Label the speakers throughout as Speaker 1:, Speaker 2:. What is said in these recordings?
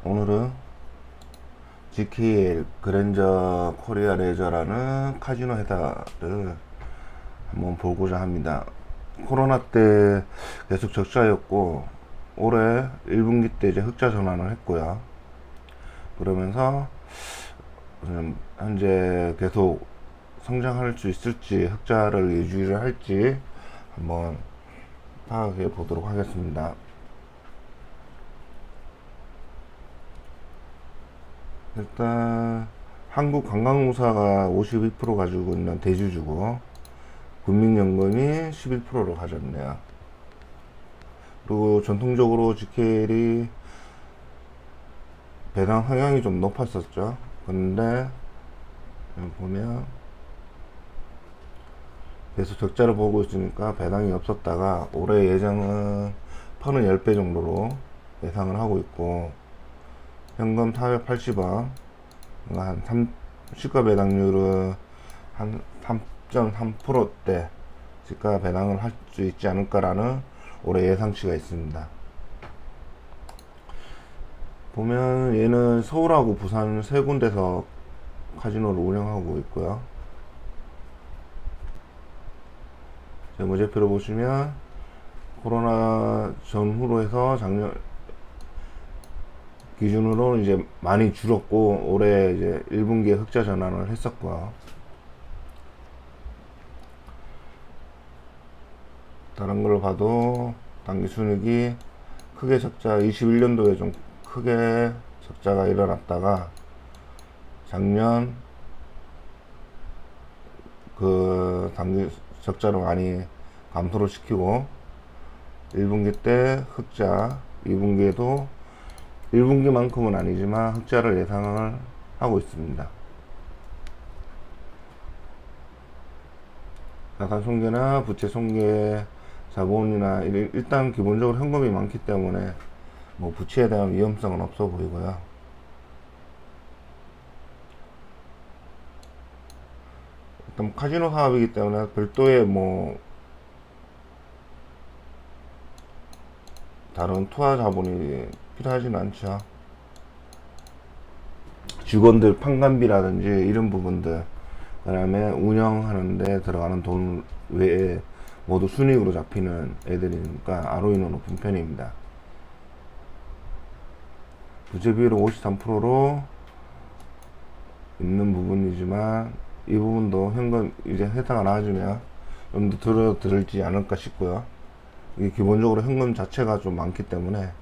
Speaker 1: 오늘은 GKL 그랜저 코리아 레저라는 카지노 회사를 한번 보고자 합니다. 코로나 때 계속 적자였고 올해 1분기 때 이제 흑자 전환을 했고요. 그러면서 현재 계속 성장할 수 있을지 흑자를 유지를 할지 한번 파악해 보도록 하겠습니다. 일단 한국관광공사가 52% 가지고 있는 대주주고 국민연금이 11%를 가졌네요. 그리고 전통적으로 GKL이 배당 성향이 좀 높았었죠. 근데 여기 보면 계속 적자를 보고 있으니까 배당이 없었다가 올해 예정은 퍼는 10배 정도로 예상을 하고 있고 현금 480원 한 시가 배당률은 한 3.3%대 시가 배당을 할 수 있지 않을까라는 올해 예상치가 있습니다. 보면 얘는 서울하고 부산 세 군데서 카지노를 운영하고 있고요. 재무제표를 보시면 코로나 전후로 해서 작년 기준으로 이제 많이 줄었고 올해 이제 1분기에 흑자 전환을 했었고요. 다른 걸 봐도 당기순이익이 크게 적자 21년도에 좀 크게 적자가 일어났다가 작년 그 당기 적자를 많이 감소를 시키고 1분기 때 흑자 2분기에도 1분기만큼은 아니지만 흑자를 예상을 하고 있습니다. 자산 손괴나 부채 손괴 자본이나 일단 기본적으로 현금이 많기 때문에 뭐 부채에 대한 위험성은 없어 보이고요. 일단 카지노 사업이기 때문에 별도의 뭐 다른 투하 자본이 필요하지는 않죠. 직원들 판관비라든지 이런 부분들, 그 다음에 운영하는데 들어가는 돈 외에 모두 순이익으로 잡히는 애들이니까 ROE는 높은 편입니다. 부채 비율은 53%로 있는 부분이지만 이 부분도 현금 이제 회사가 나아지면 좀 더 줄어들지 않을까 싶고요. 이게 기본적으로 현금 자체가 좀 많기 때문에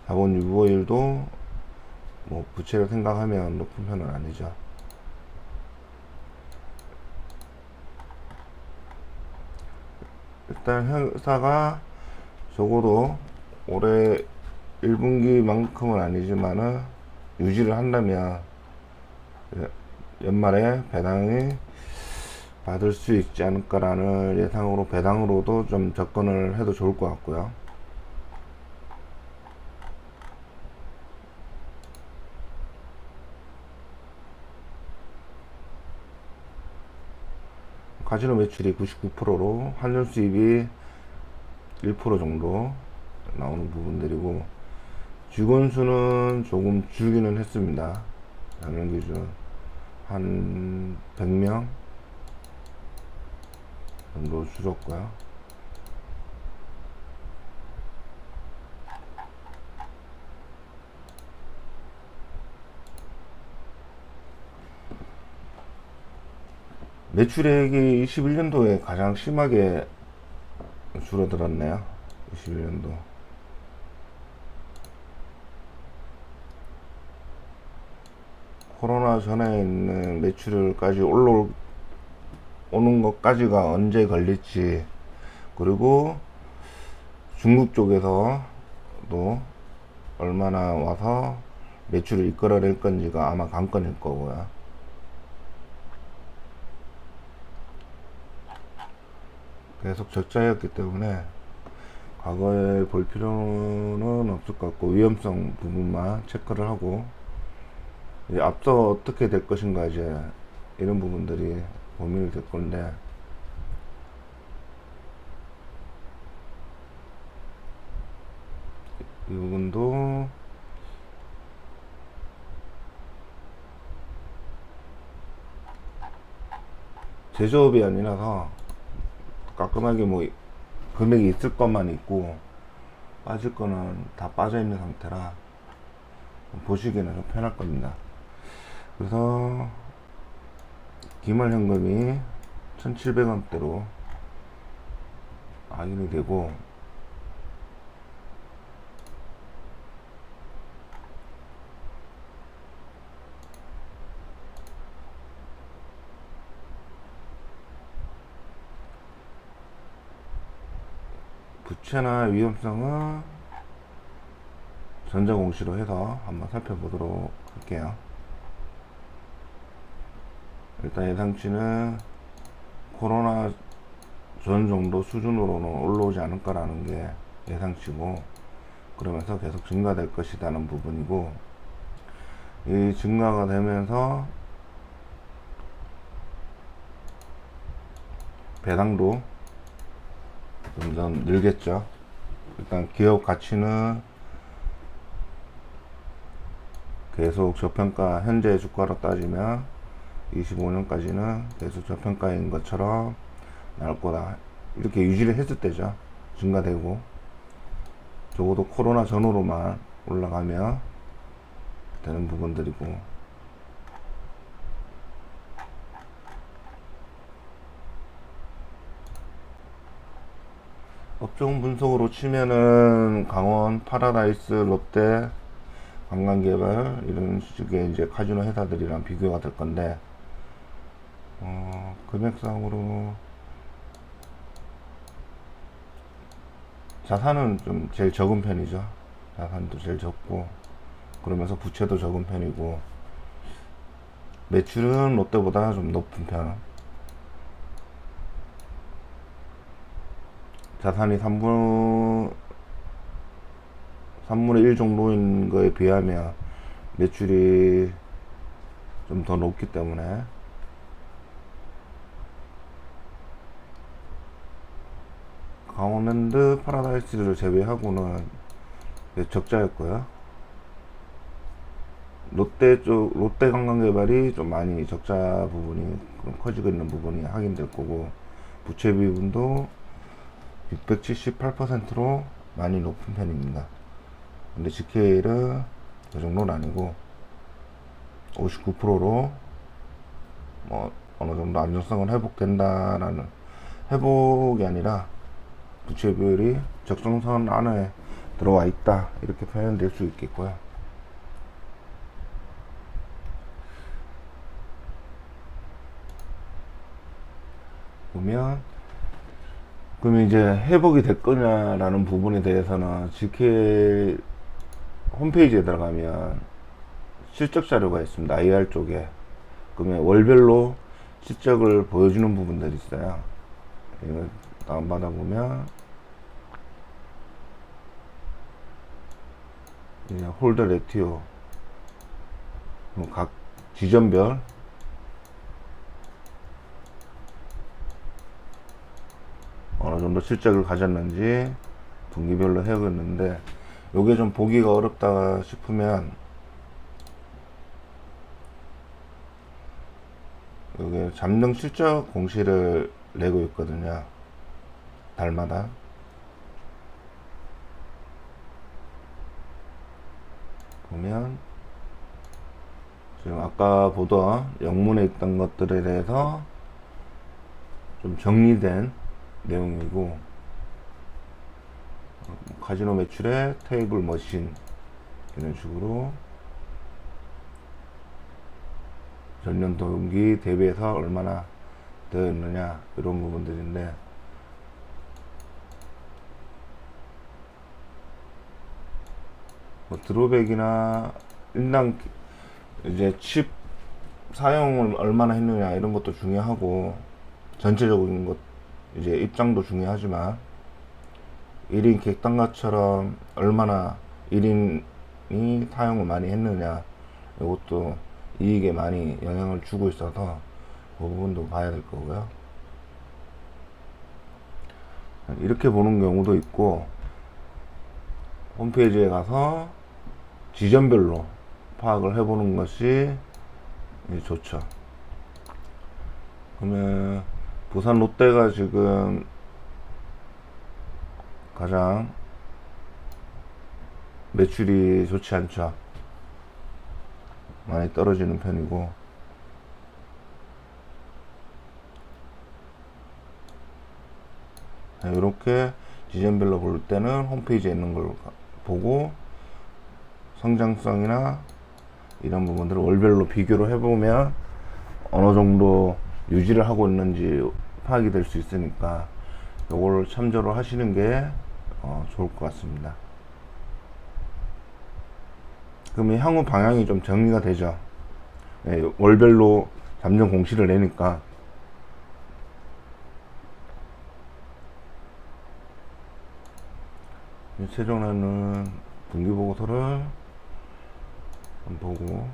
Speaker 1: 자본 유보율도 뭐 부채를 생각하면 높은 편은 아니죠. 일단 회사가 적어도 올해 1분기만큼은 아니지만은 유지를 한다면 연말에 배당이 받을 수 있지 않을까라는 예상으로 배당으로도 좀 접근을 해도 좋을 것 같고요. 카지노 매출이 99%로 환전 수입이 1% 정도 나오는 부분들이고 직원 수는 조금 줄기는 했습니다. 작년 기준 한 100명 정도 줄었고요. 매출액이 21년도에 가장 심하게 줄어들었네요. 21년도. 코로나 전에 있는 매출까지 올라오는 것까지가 언제 걸릴지, 그리고 중국 쪽에서도 얼마나 와서 매출을 이끌어낼 건지가 아마 관건일 거고요. 계속 적자였기 때문에 과거에 볼 필요는 없을 것 같고 위험성 부분만 체크를 하고 이제 앞서 어떻게 될 것인가 이제 이런 부분들이 고민이 될 건데 이 부분도 제조업이 아니라서 깔끔하게 뭐 금액이 있을 것만 있고 빠질 거는 다 빠져 있는 상태라 보시기에는 좀 편할 겁니다. 그래서 기말 현금이 1700원대로 확인이 되고, 부채나 위험성은 전자공시로 해서 한번 살펴보도록 할게요. 일단 예상치는 코로나 전 정도 수준으로는 올라오지 않을 거라는 게 예상치고, 그러면서 계속 증가될 것이라는 부분이고, 이 증가가 되면서 배당도 점점 늘겠죠. 일단 기업 가치는 계속 저평가, 현재 주가로 따지면 25년까지는 계속 저평가인 것처럼 나올 거다, 이렇게 유지를 했을 때죠. 증가되고 적어도 코로나 전후로만 올라가면 되는 부분들이고, 업종 분석으로 치면은 강원, 파라다이스, 롯데, 관광개발 이런 식의 이제 카지노 회사들이랑 비교가 될 건데, 금액상으로 자산은 좀 제일 적은 편이죠. 자산도 제일 적고, 그러면서 부채도 적은 편이고, 매출은 롯데보다 좀 높은 편. 자산이 3분의 1 정도인 거에 비하면 매출이 좀 더 높기 때문에 강원랜드, 파라다이스를 제외하고는 적자였고요. 롯데 관광개발이 좀 많이 적자 부분이 커지고 있는 부분이 확인될 거고, 부채 비율도 678%로 많이 높은 편입니다. 근데 GKL은 그 정도는 아니고 59%로 뭐 어느 정도 안정성은 회복된다라는, 회복이 아니라 부채 비율이 적정선 안에 들어와 있다, 이렇게 표현될 수 있겠고요. 보면 그러면 이제 회복이 될 거냐라는 부분에 대해서는 GK 홈페이지에 들어가면 실적 자료가 있습니다. IR 쪽에. 그러면 월별로 실적을 보여주는 부분들이 있어요. 이거 다운받아 보면 이제 홀더 레티오, 각 지점별 어느 정도 실적을 가졌는지 분기별로 해오겠는데, 요게 좀 보기가 어렵다 싶으면 요게 잠정 실적 공시를 내고 있거든요, 달마다. 보면 지금 아까 보던 영문에 있던 것들에 대해서 좀 정리된 내용이고, 카지노 매출의 테이블 머신 이런 식으로 전년 동기 대비해서 얼마나 되어 있느냐, 이런 부분들인데, 뭐 드로백이나 인당 이제 칩 사용을 얼마나 했느냐 이런 것도 중요하고, 전체적인 것 이제 입장도 중요하지만 1인 객단가처럼 얼마나 1인이 사용을 많이 했느냐, 이것도 이익에 많이 영향을 주고 있어서 그 부분도 봐야 될 거고요. 이렇게 보는 경우도 있고, 홈페이지에 가서 지점별로 파악을 해보는 것이 좋죠. 그러면 부산 롯데가 지금 가장 매출이 좋지 않죠. 많이 떨어지는 편이고, 이렇게 지점별로 볼 때는 홈페이지에 있는 걸 보고 성장성이나 이런 부분들을 월별로 비교를 해보면 어느 정도 유지를 하고 있는지 파악이 될 수 있으니까 요거를 참조를 하시는 게 좋을 것 같습니다. 그러면 향후 방향이 좀 정리가 되죠. 네, 월별로 잠정 공시를 내니까. 최종에는 분기보고서를 보고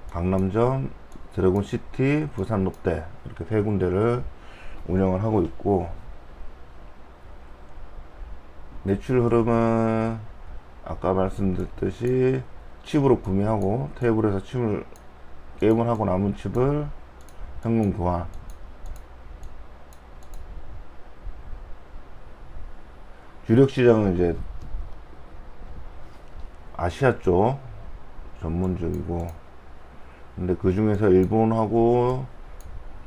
Speaker 1: 강남점, 드래곤시티, 부산 롯데 이렇게 세 군데를 운영을 하고 있고, 매출 흐름은 아까 말씀드렸듯이 칩으로 구매하고 테이블에서 게임을 하고 남은 칩을 현금 교환, 주력 시장은 이제 아시아 쪽 전문적이고, 근데 그 중에서 일본하고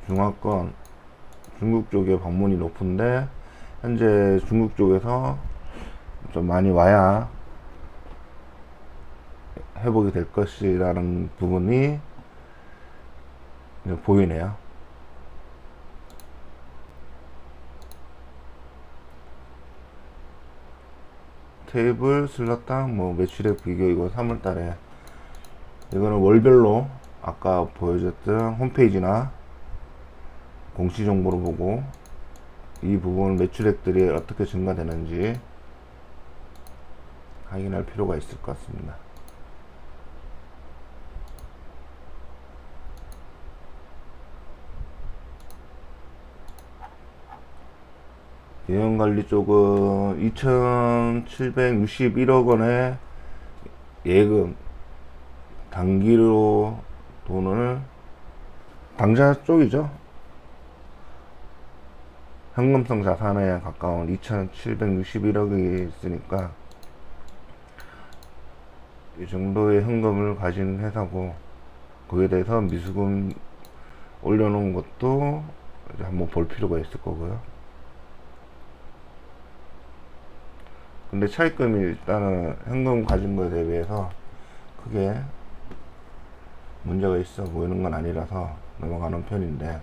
Speaker 1: 중화권, 중국 쪽에 방문이 높은데 현재 중국 쪽에서 좀 많이 와야 회복이 될 것이라는 부분이 보이네요. 테이블 슬롯당 뭐 매출액 비교, 이거 3월달에 이거는 월별로 아까 보여줬던 홈페이지나 공시 정보를 보고 이 부분 매출액들이 어떻게 증가되는지 확인할 필요가 있을 것 같습니다. 예금관리 쪽은 2761억 원의 예금, 단기로 돈을, 당좌 쪽이죠. 현금성 자산에 가까운 2761억이 있으니까 이 정도의 현금을 가진 회사고, 거기에 대해서 미수금 올려놓은 것도 이제 한번 볼 필요가 있을 거고요. 근데 차입금이 일단은 현금 가진 거에 대비해서 크게 문제가 있어 보이는 건 아니라서 넘어가는 편인데,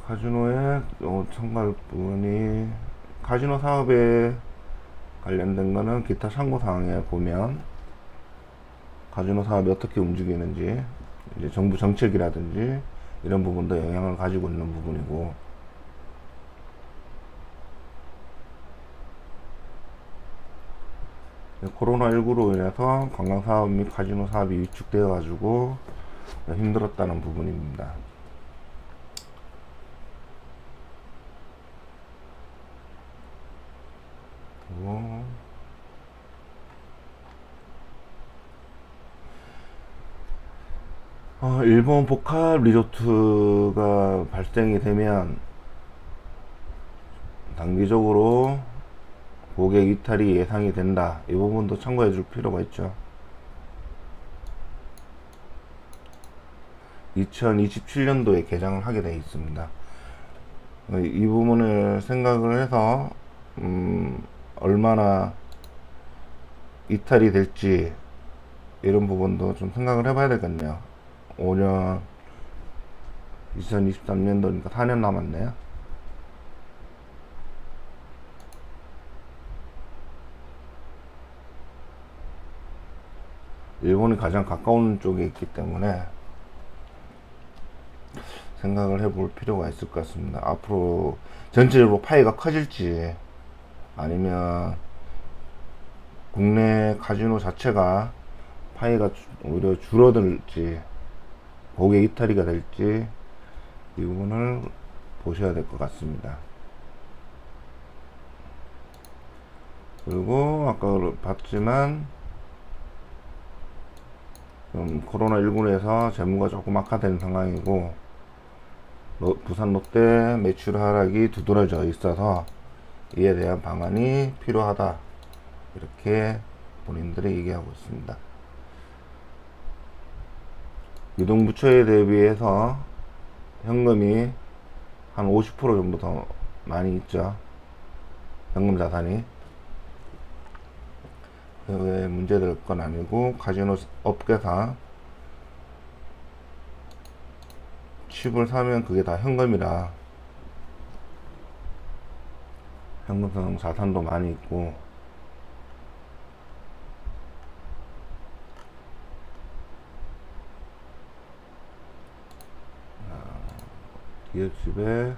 Speaker 1: 카지노의 참고할 부분이, 카지노 사업에 관련된 거는 기타 참고사항에 보면 카지노 사업이 어떻게 움직이는지, 이제 정부 정책이라든지 이런 부분도 영향을 가지고 있는 부분이고, 코로나19로 인해서 관광사업 및 카지노 사업이 위축되어 가지고 힘들었다는 부분입니다. 일본 복합 리조트가 발생이 되면 단기적으로 고객 이탈이 예상이 된다. 이 부분도 참고해 줄 필요가 있죠. 2027년도에 개장을 하게 되어 있습니다. 이 부분을 생각을 해서 얼마나 이탈이 될지 이런 부분도 좀 생각을 해봐야 되겠네요. 5년, 2023년도니까 4년 남았네요. 일본이 가장 가까운 쪽에 있기 때문에 생각을 해볼 필요가 있을 것 같습니다. 앞으로 전체적으로 파이가 커질지, 아니면 국내 카지노 자체가 파이가 오히려 줄어들지, 고객 이탈이가 될지, 이 부분을 보셔야 될 것 같습니다. 그리고 아까 봤지만 코로나19에서 재무가 조금 악화된 상황이고 부산 롯데 매출 하락이 두드러져 있어서 이에 대한 방안이 필요하다, 이렇게 본인들이 얘기하고 있습니다. 유동부채에 대비해서 현금이 한 50% 정도 더 많이 있죠. 현금 자산이. 왜 문제될 건 아니고, 카지노 업계사 칩을 사면 그게 다 현금이라 현금성 자산도 많이 있고, 기업집에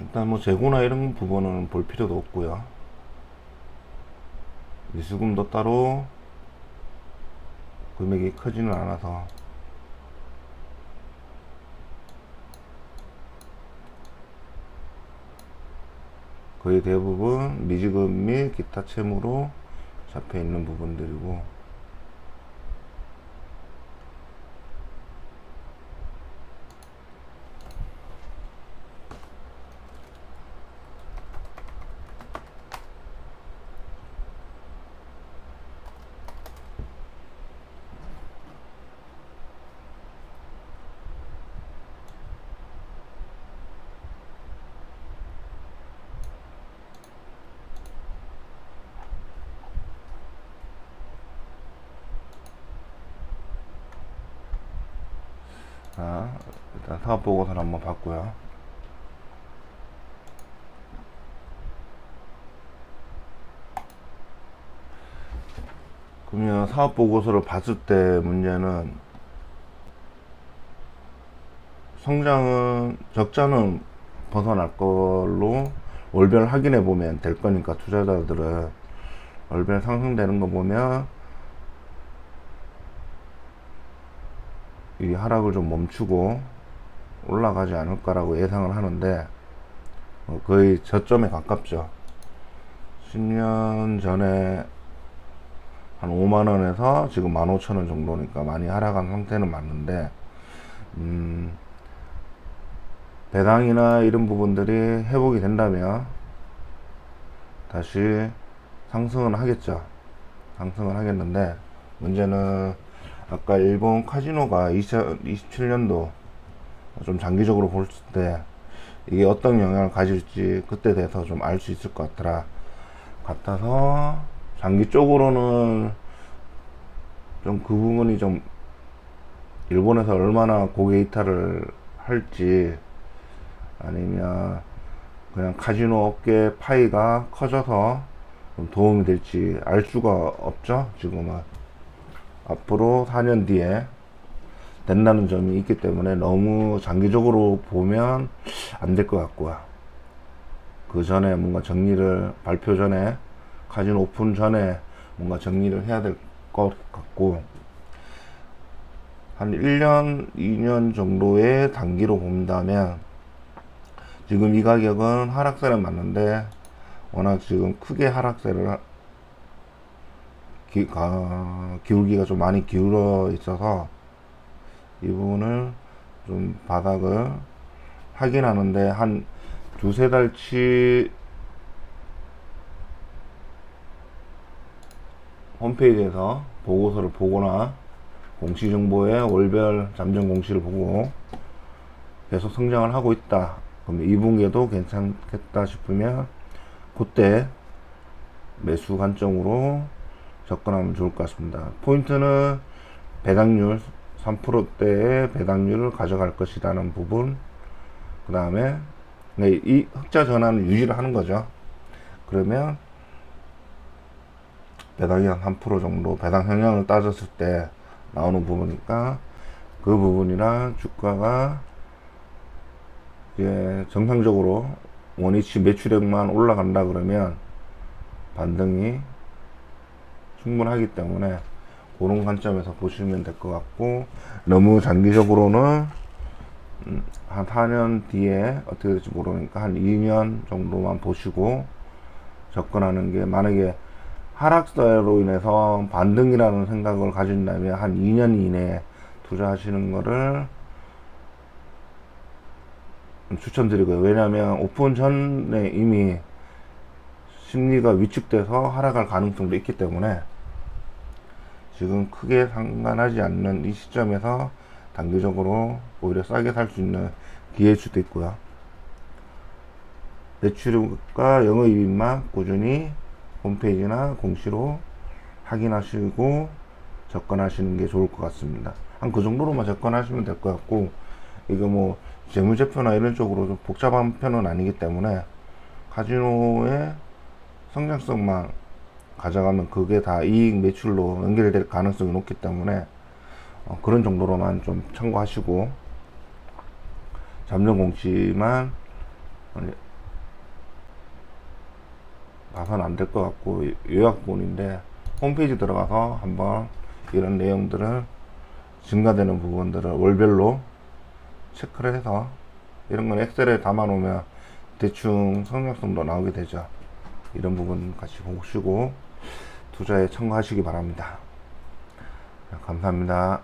Speaker 1: 일단 뭐 재고나 이런 부분은 볼 필요도 없고요. 미수금도 따로 금액이 크지는 않아서 거의 대부분 미지급 및 기타 채무로 잡혀 있는 부분들이고, 자, 일단 사업보고서를 한번 봤고요. 그러면 사업보고서를 봤을 때 문제는, 성장은, 적자는 벗어날 걸로 월별 확인해 보면 될 거니까, 투자자들은 월별 상승되는 거 보면 이 하락을 좀 멈추고 올라가지 않을까라고 예상을 하는데, 거의 저점에 가깝죠. 10년 전에 한 5만원에서 지금 15,000원 정도니까 많이 하락한 상태는 맞는데, 배당이나 이런 부분들이 회복이 된다면 다시 상승은 하겠죠. 상승은 하겠는데, 문제는 아까 일본 카지노가 2027년도 좀 장기적으로 볼 때 이게 어떤 영향을 가질지 그때 돼서 좀 알 수 있을 것 같아서, 장기 쪽으로는 좀 그 부분이 좀 일본에서 얼마나 고객 이탈을 할지, 아니면 그냥 카지노 업계 파이가 커져서 좀 도움이 될지 알 수가 없죠. 지금은 앞으로 4년 뒤에 된다는 점이 있기 때문에 너무 장기적으로 보면 안 될 것 같고요. 그 전에 뭔가 정리를, 발표 전에, 카지노 오픈 전에 뭔가 정리를 해야 될 것 같고, 한 1년, 2년 정도의 단기로 본다면 지금 이 가격은 하락세는 맞는데, 워낙 지금 크게 하락세를 기울기가 좀 많이 기울어 있어서 이 부분을 좀 바닥을 확인하는데 한 두세 달치 홈페이지에서 보고서를 보거나 공시정보의 월별 잠정 공시를 보고 계속 성장을 하고 있다, 그럼 2분기에도 괜찮겠다 싶으면 그때 매수 관점으로 접근하면 좋을 것 같습니다. 포인트는 배당률 3%대의 배당률을 가져갈 것이라는 부분, 그 다음에 이 흑자 전환을 유지를 하는 거죠. 그러면 배당이 한 3% 정도, 배당 성향을 따졌을 때 나오는 부분이니까, 그 부분이랑 주가가 이제 정상적으로 원위치 매출액만 올라간다 그러면 반등이 충분하기 때문에 그런 관점에서 보시면 될 것 같고, 너무 장기적으로는 한 4년 뒤에 어떻게 될지 모르니까 한 2년 정도만 보시고 접근하는 게, 만약에 하락세로 인해서 반등이라는 생각을 가진다면 한 2년 이내에 투자하시는 거를 추천드리고요. 왜냐하면 오픈 전에 이미 심리가 위축돼서 하락할 가능성도 있기 때문에 지금 크게 상관하지 않는 이 시점에서 단기적으로 오히려 싸게 살 수 있는 기회일 수도 있고요. 매출과 영업이익만 꾸준히 홈페이지나 공시로 확인하시고 접근하시는 게 좋을 것 같습니다. 한 그 정도로만 접근하시면 될 것 같고, 이거 뭐 재무제표나 이런 쪽으로 좀 복잡한 편은 아니기 때문에 카지노의 성장성만 가져가면 그게 다 이익 매출로 연결될 가능성이 높기 때문에 그런 정도로만 좀 참고하시고, 잠정 공시만 봐서는 안 될 것 같고, 요약본인데 홈페이지 들어가서 한번 이런 내용들을, 증가되는 부분들을 월별로 체크를 해서, 이런 건 엑셀에 담아 놓으면 대충 성장성도 나오게 되죠. 이런 부분 같이 보시고 투자에 참고하시기 바랍니다. 감사합니다.